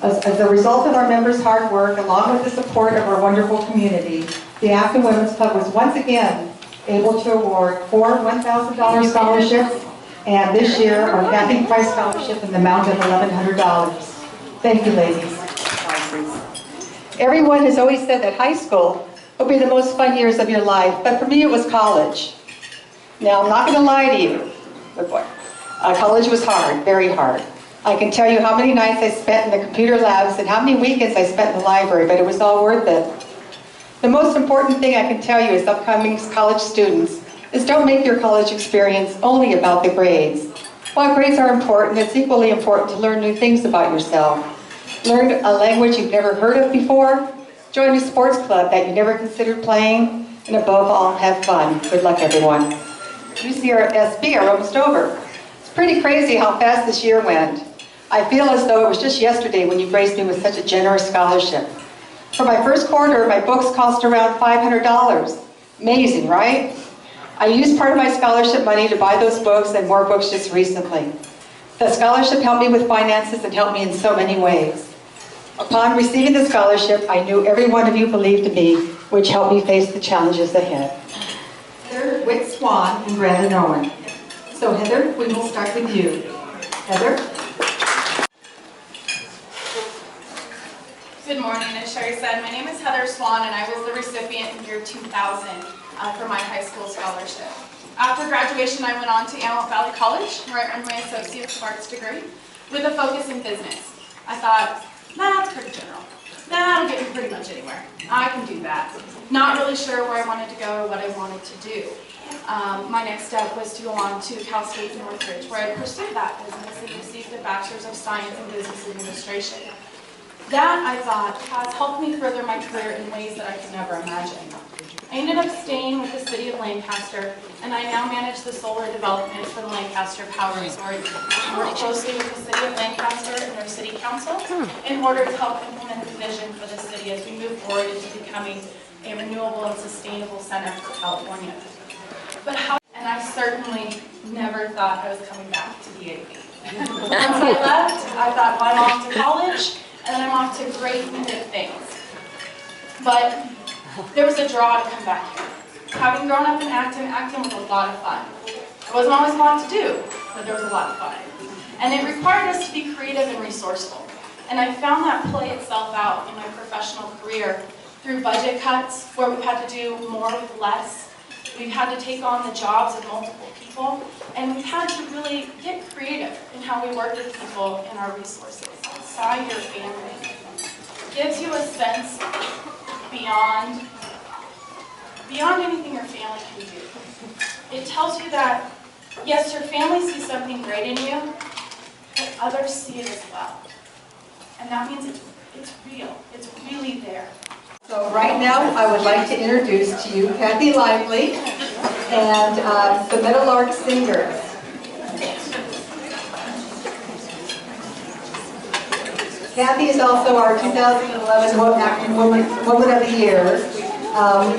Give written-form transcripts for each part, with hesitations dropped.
As a result of our members' hard work, along with the support of our wonderful community, the Acton Women's Club was once again able to award 4 $1,000 scholarships, and this year our Kathy Price Scholarship in the amount of $1,100. Thank you, ladies. Everyone has always said that high school will be the most fun years of your life, but for me it was college. Now, I'm not going to lie to you, but boy, college was hard, very hard. I can tell you how many nights I spent in the computer labs and how many weekends I spent in the library, but it was all worth it. The most important thing I can tell you as upcoming college students is don't make your college experience only about the grades. While grades are important, it's equally important to learn new things about yourself. Learn a language you've never heard of before, join a sports club that you never considered playing, and above all, have fun. Good luck, everyone. UCSB are almost over. It's pretty crazy how fast this year went. I feel as though it was just yesterday when you graced me with such a generous scholarship. For my first quarter, my books cost around $500. Amazing, right? I used part of my scholarship money to buy those books and more books just recently. The scholarship helped me with finances and helped me in so many ways. Upon receiving the scholarship, I knew every one of you believed in me, which helped me face the challenges ahead. Heather, Witt, Swan, and Branden, Owen. So Heather, we will start with you. Heather? Good morning, as Sherry said, my name is Heather Swan and I was the recipient in year 2000 for my high school scholarship. After graduation, I went on to Antelope Valley College, where I earned my Associate of Arts degree with a focus in business. I thought, that's pretty general. That'll get me pretty much anywhere. I can do that. Not really sure where I wanted to go or what I wanted to do. My next step was to go on to Cal State Northridge, where I pursued that business and received a Bachelor's of Science in Business Administration. That, I thought, has helped me further my career in ways that I could never imagine. I ended up staying with the City of Lancaster, and I now manage the solar development for the Lancaster Power Authority. I work closely with the City of Lancaster and their City Council in order to help implement the vision for the city as we move forward into becoming a renewable and sustainable center for California. And I certainly never thought I was coming back to the AV. Once I left, I thought, well, I'm off to college, and then I'm off to great and big things. But there was a draw to come back here. Having grown up in Acton, Acton was a lot of fun. There wasn't always a lot to do, but there was a lot of fun. And it required us to be creative and resourceful. And I found that play itself out in my professional career through budget cuts, where we've had to do more with less. We've had to take on the jobs of multiple people, and we've had to really get creative in how we work with people and our resources outside your family. It gives you a sense beyond anything your family can do. It tells you that, yes, your family sees something great in you, but others see it as well. And that means it's real. It's really there. So right now, I would like to introduce to you Kathy Lively and the Meadowlark Singers. Kathy is also our 2011 Acton Woman of the Year.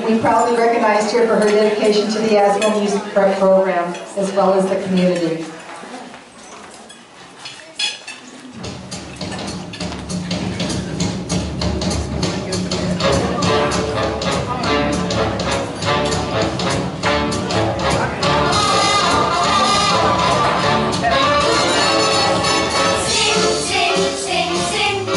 We proudly recognized her for her dedication to the Asthma Music Prep program, as well as the community. Sing, sing, sing,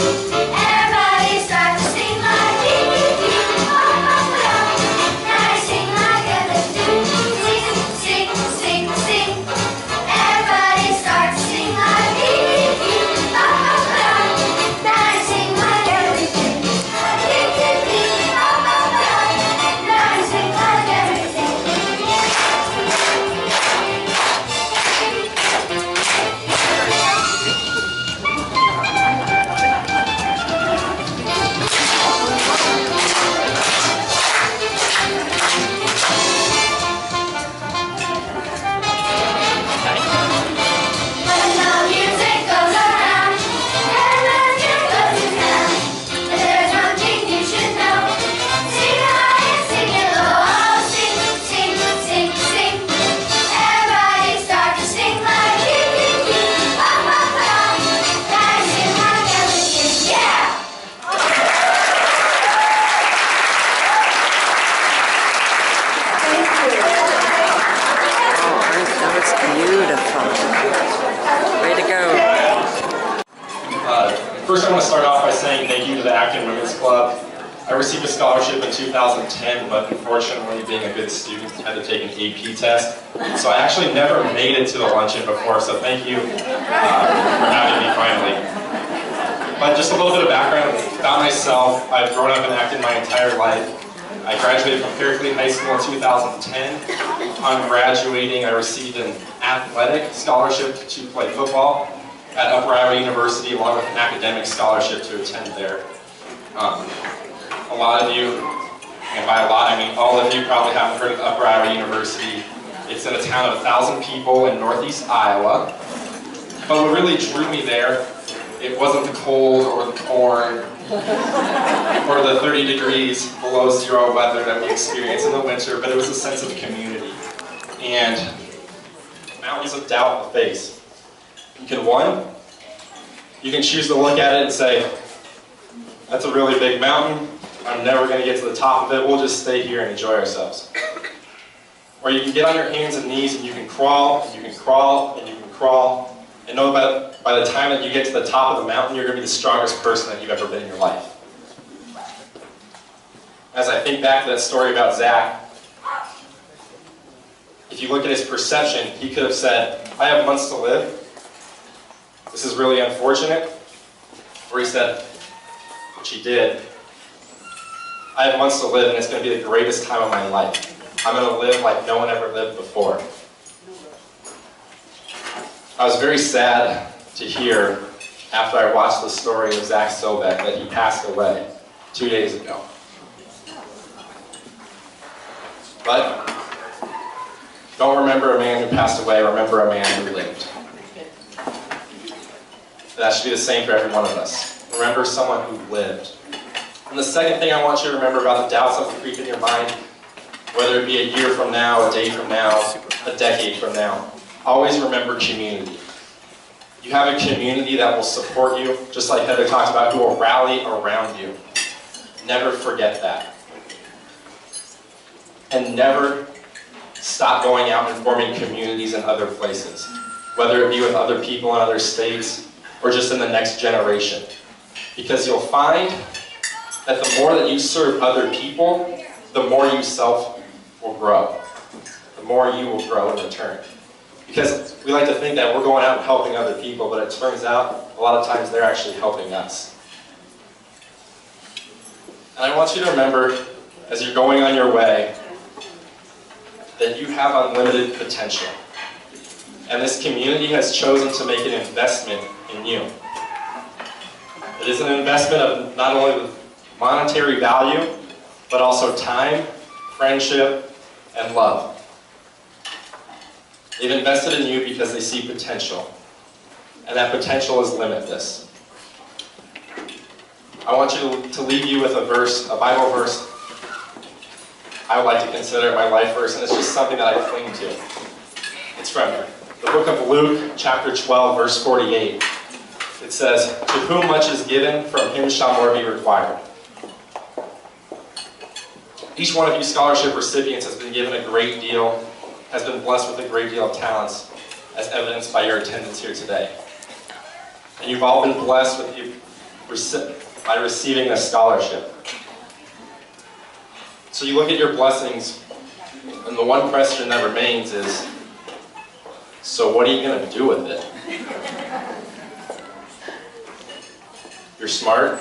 first I want to start off by saying thank you to the Acton Women's Club. I received a scholarship in 2010, but unfortunately, being a good student, I had to take an AP test. So I actually never made it to the luncheon before, so thank you for having me finally. But just a little bit of background about myself. I've grown up in Acton my entire life. I graduated from Fairfield High School in 2010. On graduating, I received an athletic scholarship to play football at Upper Iowa University, along with an academic scholarship to attend there. A lot of you, and by a lot I mean all of you, probably haven't heard of Upper Iowa University. It's in a town of 1,000 people in northeast Iowa. But what really drew me there, it wasn't the cold or the corn or the 30 degrees below zero weather that we experience in the winter, but it was a sense of community and mountains of doubt to face. You can choose to look at it and say, that's a really big mountain, I'm never going to get to the top of it, we'll just stay here and enjoy ourselves. Or you can get on your hands and knees and you can crawl, and you can crawl, and you can crawl, and know that by the time that you get to the top of the mountain, you're going to be the strongest person that you've ever been in your life. As I think back to that story about Zach, if you look at his perception, he could have said, I have months to live, this is really unfortunate. Or he said, which he did, I have months to live and it's going to be the greatest time of my life. I'm going to live like no one ever lived before. I was very sad to hear after I watched the story of Zach Sobek that he passed away 2 days ago. But don't remember a man who passed away, remember a man who lived. That should be the same for every one of us. Remember someone who lived. And the second thing I want you to remember about the doubts that will creep in your mind, whether it be a year from now, a day from now, a decade from now, always remember community. You have a community that will support you, just like Heather talked about, who will rally around you. Never forget that. And never stop going out and forming communities in other places, whether it be with other people in other states or just in the next generation. Because you'll find that the more that you serve other people, the more you self will grow. The more you will grow in return. Because we like to think that we're going out and helping other people, but it turns out a lot of times they're actually helping us. And I want you to remember, as you're going on your way, that you have unlimited potential. And this community has chosen to make an investment in you. It is an investment of not only the monetary value, but also time, friendship, and love. They've invested in you because they see potential. And that potential is limitless. I want you to leave you with a verse, a Bible verse, I would like to consider my life verse, and it's just something that I cling to. It's from the book of Luke, chapter 12, verse 48. It says, "To whom much is given, from him shall more be required." Each one of you scholarship recipients has been given a great deal, has been blessed with a great deal of talents, as evidenced by your attendance here today. And you've all been blessed by receiving this scholarship. So you look at your blessings, and the one question that remains is, so what are you going to do with it? You're smart.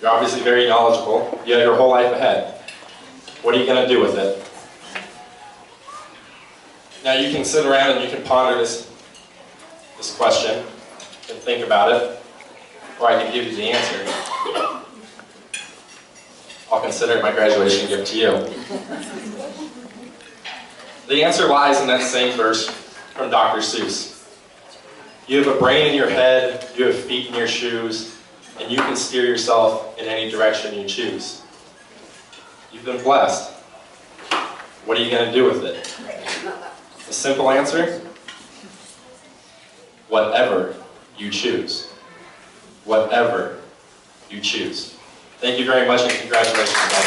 You're obviously very knowledgeable. You have your whole life ahead. What are you going to do with it? Now you can sit around and you can ponder this question and think about it, or I can give you the answer. I'll consider it my graduation gift to you. The answer lies in that same verse from Dr. Seuss. You have a brain in your head, you have feet in your shoes, and you can steer yourself in any direction you choose. You've been blessed. What are you going to do with it? The simple answer? Whatever you choose. Whatever you choose. Thank you very much, and congratulations, guys.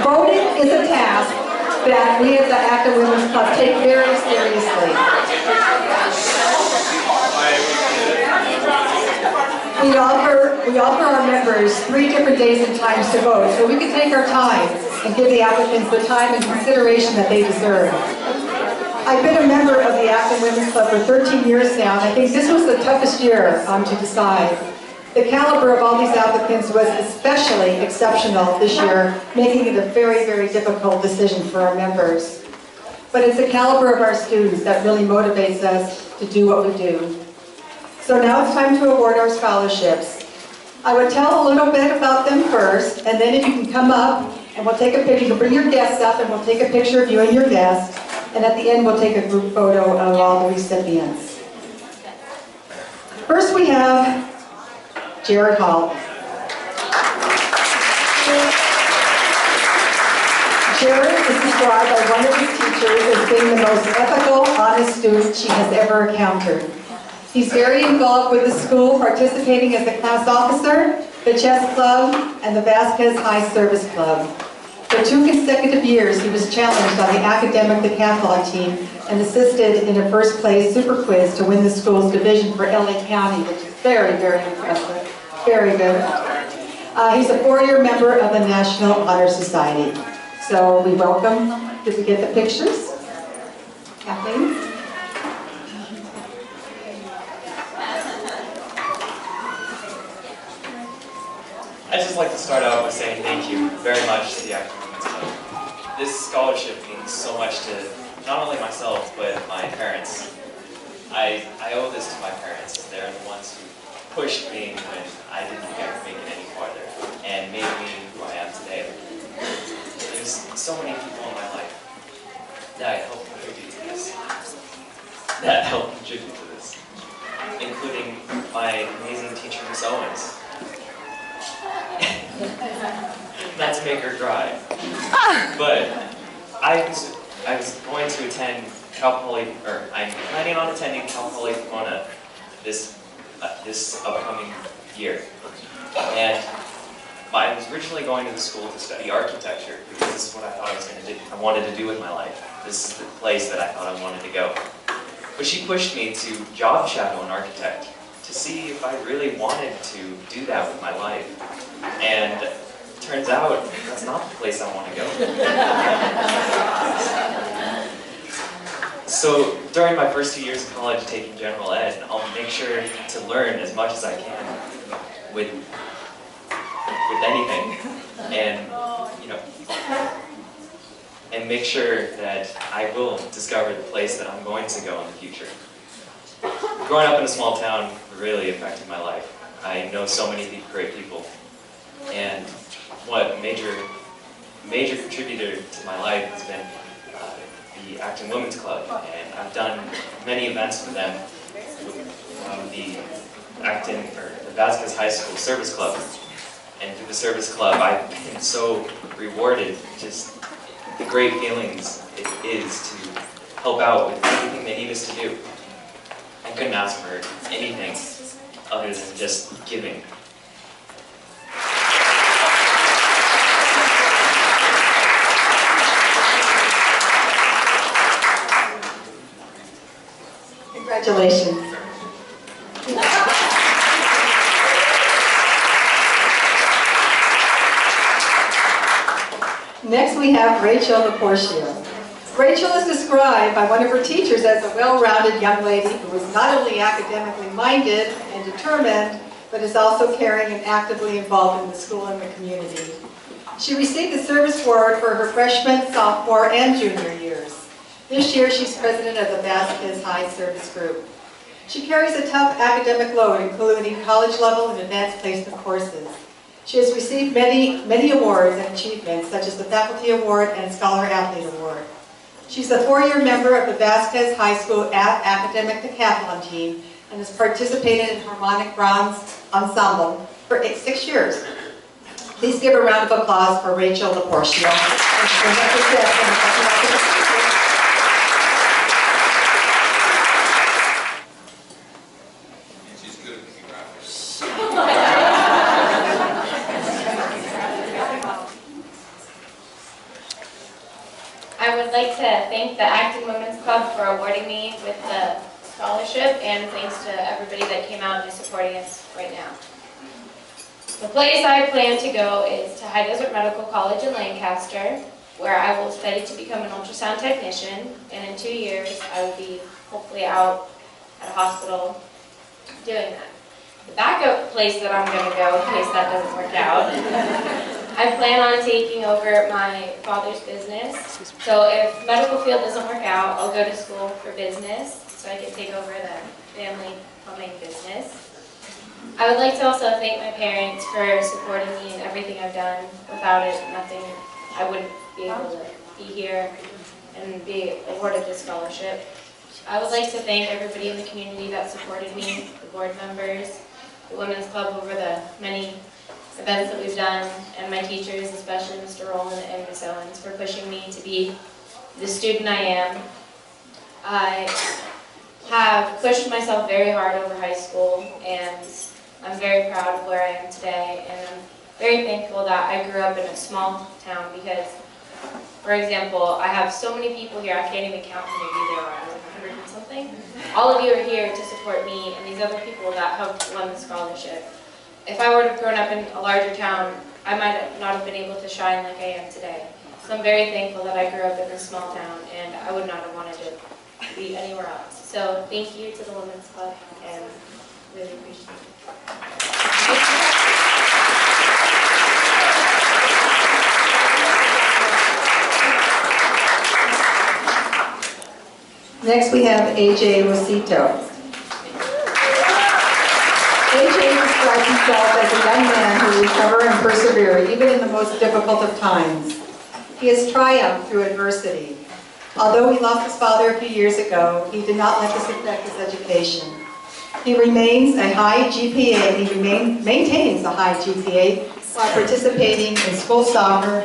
Voting is a task that we at the Acton Women's Club take very seriously. We offer our members 3 different days and times to vote, so we can take our time and give the applicants the time and consideration that they deserve. I've been a member of the Acton Women's Club for 13 years now, and I think this was the toughest year to decide. The caliber of all these applicants was especially exceptional this year, making it a very, very difficult decision for our members. But it's the caliber of our students that really motivates us to do what we do. So now it's time to award our scholarships. I would tell a little bit about them first, and then if you can come up and we'll take a picture, you can bring your guests up and we'll take a picture of you and your guest, and at the end we'll take a group photo of all the recipients. First we have Jared Hall. Jared is described by one of his teachers as being the most ethical, honest student she has ever encountered. He's very involved with the school, participating as a class officer, the chess club, and the Vasquez High Service Club. For 2 consecutive years, he was challenged on the academic decathlon team and assisted in a first place super quiz to win the school's division for LA County, which is very, very impressive. Very good. He's a 4-year member of the National Honor Society. So we welcome, did we get the pictures? Kathleen? I'd just like to start out by saying thank you very much to the Acton Women's Club. This scholarship means so much to not only myself, but my parents. I owe this to my parents. They're the ones who pushed me when I didn't think I could make it any farther, and made me who I am today. There's so many people in my life that helped contribute to this. Including my amazing teacher, Miss Owens. Not to make her cry. But I was going to attend Cal Poly, or I'm planning on attending Cal Poly Pomona this upcoming year. And I was originally going to the school to study architecture because this is what I thought I wanted to do with my life. This is the place that I thought I wanted to go. But she pushed me to job shadow an architect to see if I really wanted to do that with my life. And it turns out that's not the place I want to go. So during my first 2 years of college taking general ed, I'll make sure to learn as much as I can with anything, and and make sure that I will discover the place that I'm going to go in the future. Growing up in a small town really affected my life. I know so many great people, and what major contributor to my life has been the Acton Women's Club, and I've done many events with them, the Vasquez High School Service Club. And through the service club, I've been so rewarded, just the great feelings it is to help out with anything they need us to do. I couldn't ask for anything other than just giving. Congratulations. Next we have Rachel Loporchio. Rachel is described by one of her teachers as a well-rounded young lady who is not only academically minded and determined, but is also caring and actively involved in the school and the community. She received the Service Award for her freshman, sophomore, and junior years. This year she's president of the Vasquez High Service Group. She carries a tough academic load, including college-level and advanced placement courses. She has received many awards and achievements, such as the Faculty Award and Scholar Athlete Award. She's a 4-year member of the Vasquez High School Academic Decathlon team and has participated in Harmonic Bronze Ensemble for 6 years. Please give a round of applause for Rachel Loporchio. I would like to thank the Acton Women's Club for awarding me with the scholarship, and thanks to everybody that came out and is supporting us right now. The place I plan to go is to High Desert Medical College in Lancaster, where I will study to become an ultrasound technician, and in 2 years I will be hopefully out at a hospital doing that. The backup place that I'm going to go, in case that doesn't work out, I plan on taking over my father's business. So if medical field doesn't work out, I'll go to school for business, so I can take over the family plumbing business. I would like to also thank my parents for supporting me in everything I've done. Without it, I wouldn't be able to be here and be awarded this scholarship. I would like to thank everybody in the community that supported me, the board members, the Women's Club over the many events that we've done, and my teachers, especially Mr. Rowland and Ms. Owens, for pushing me to be the student I am. I have pushed myself very hard over high school, and I'm very proud of where I am today, and I'm very thankful that I grew up in a small town because, for example, I have so many people here, I can't even count how many there are, like 100 and something. All of you are here to support me and these other people that helped won the scholarship. If I would have grown up in a larger town, I might not have been able to shine like I am today. So I'm very thankful that I grew up in this small town, and I would not have wanted to be anywhere else. So thank you to the Women's Club, and really appreciate it. Next we have AJ Rossito. AJ describes himself as a young man who will recover and persevere even in the most difficult of times. He has triumphed through adversity. Although he lost his father a few years ago, he did not let this affect his education. He remains a high GPA, maintains a high GPA while participating in school soccer,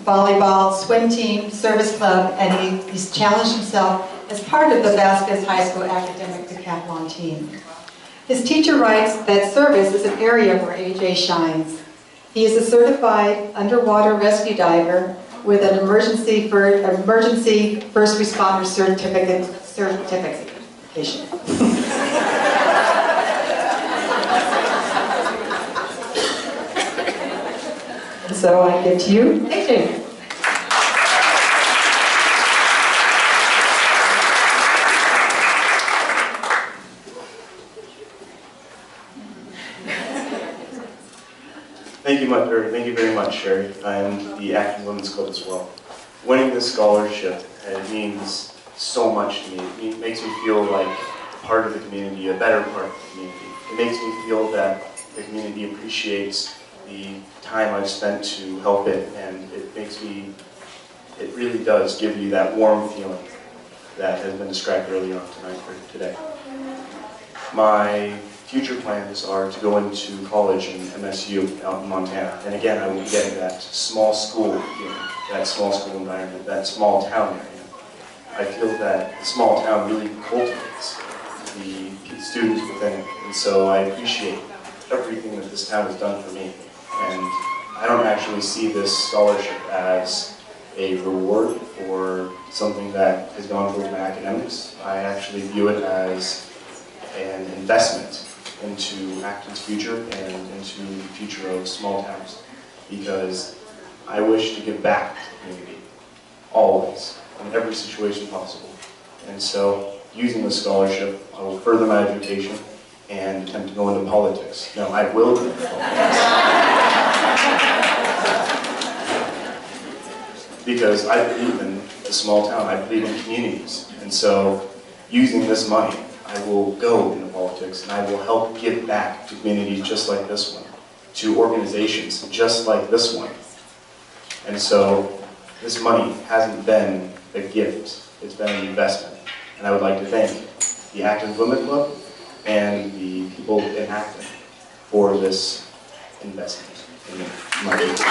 volleyball, swim team, service club, and he's challenged himself as part of the Vasquez High School academic decathlon team. His teacher writes that service is an area where AJ shines. He is a certified underwater rescue diver with an emergency first responder certification. So I give to you, AJ. Thank you very much, Sherry. I'm the Acton Women's Club as well. Winning this scholarship, it means so much to me. It makes me feel like part of the community, a better part of the community. It makes me feel that the community appreciates the time I've spent to help it, and it really does give you that warm feeling that has been described earlier on today. My future plans are to go into college in MSU out in Montana. And again, I will be getting that small school feeling, that small school environment, that small town area. I feel that the small town really cultivates the students within it. And so I appreciate everything that this town has done for me. And I don't actually see this scholarship as a reward for something that has gone towards my academics. I actually view it as an investment into Acton's future and into the future of small towns, because I wish to give back to the community, always, in every situation possible. And so, using this scholarship, I will further my education and attempt to go into politics. No, I will go into politics. Because I believe in a small town, I believe in communities. And so, using this money, I will go into politics, and I will help give back to communities just like this one, to organizations just like this one. And so, this money hasn't been a gift, it's been an investment. And I would like to thank the Acton Women's Club and the people in Acton for this investment in my future.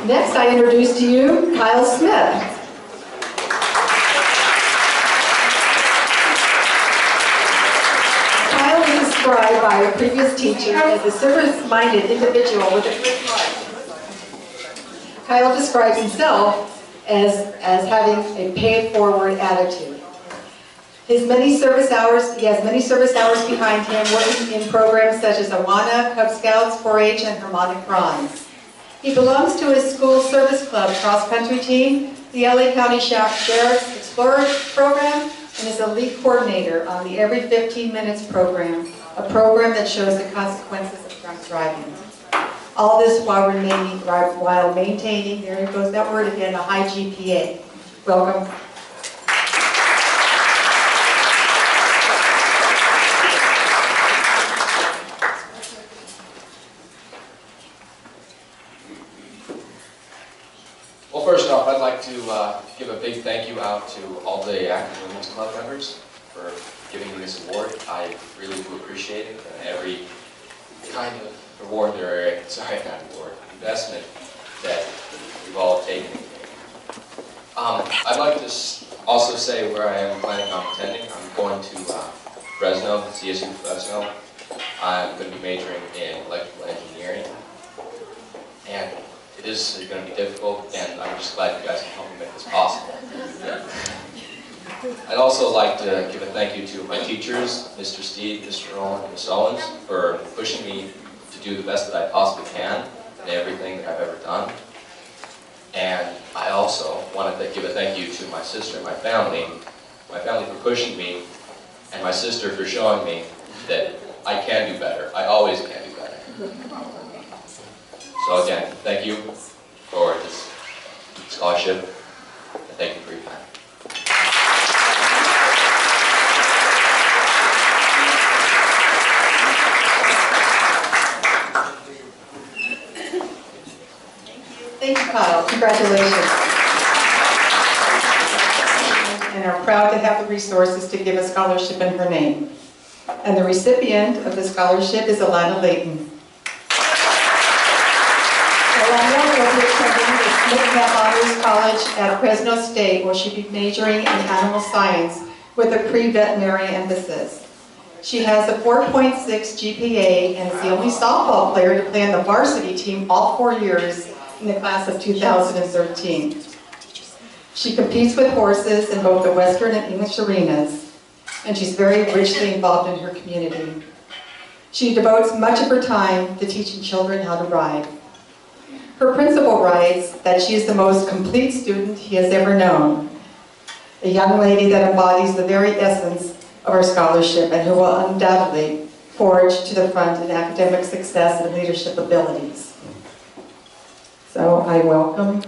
Next, I introduce to you Kyle Smith. Kyle was described by a previous teacher as a service-minded individual with a good heart. Kyle describes himself as having a pay-it-forward attitude. He has many service hours behind him, working in programs such as Alanna, Cub Scouts, 4-H, and Harmonic Bronze. He belongs to his school service club cross-country team, the LA County Sheriff's Explorer program, and is a lead coordinator on the Every 15 Minutes program, a program that shows the consequences of drunk driving. All this while maintaining, there goes that word again, a high GPA. Welcome. Well, first off, I'd like to give a big thank you out to all the Acton Women's Club members for giving me this award. I really do appreciate it, and every kind of reward investment that we've all taken. I'd like to also say where I am planning on attending. I'm going to Fresno, CSU Fresno. I'm going to be majoring in electrical engineering, and it is going to be difficult, and I'm just glad you guys can help me make this possible. I'd also like to give a thank you to my teachers, Mr. Steve, Mr. Owen, and Ms. Owens, for pushing me to do the best that I possibly can in everything that I've ever done. And I also wanted to give a thank you to my sister and my family for pushing me, and my sister for showing me that I can do better. I always can do better. So again, thank you for this scholarship, and thank you for your time. Thank you, Kyle. Congratulations. And are proud to have the resources to give a scholarship in her name. And the recipient of the scholarship is Alanna Layton. Alanna will be attending the Smith Honors College at Fresno State, where she'll be majoring in animal science with a pre-veterinary emphasis. She has a 4.6 GPA and is the only softball player to play on the varsity team all 4 years in the class of 2013. She competes with horses in both the Western and English arenas, and she's very richly involved in her community. She devotes much of her time to teaching children how to ride. Her principal writes that she is the most complete student he has ever known, a young lady that embodies the very essence of our scholarship and who will undoubtedly forge to the front in academic success and leadership abilities. So I welcome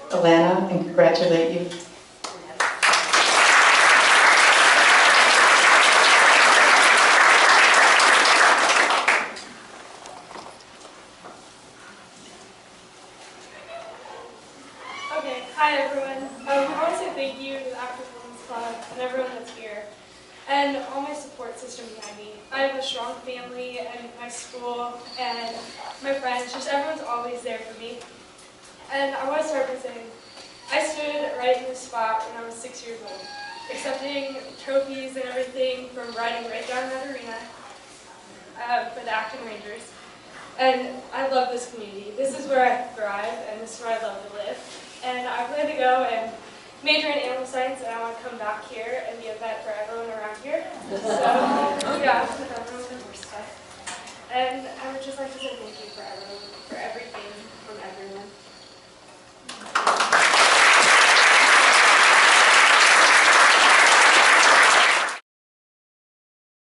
Alanna and congratulate you. Okay, hi everyone. I want to say thank you to the Acton Women's Club and everyone that's here, and all my support system behind me. I have a strong family and my school and my friends, just everyone's always there for me. And I want to start by saying, I stood right in this spot when I was 6 years old, accepting trophies and everything from riding right down that arena for the Acton Rangers. And I love this community. This is where I thrive, and this is where I love to live. And I plan to go and major in animal science, and I want to come back here and be a vet for everyone around here. So, yeah, with everyone on the horse stuff. And I would just like to say thank you for everything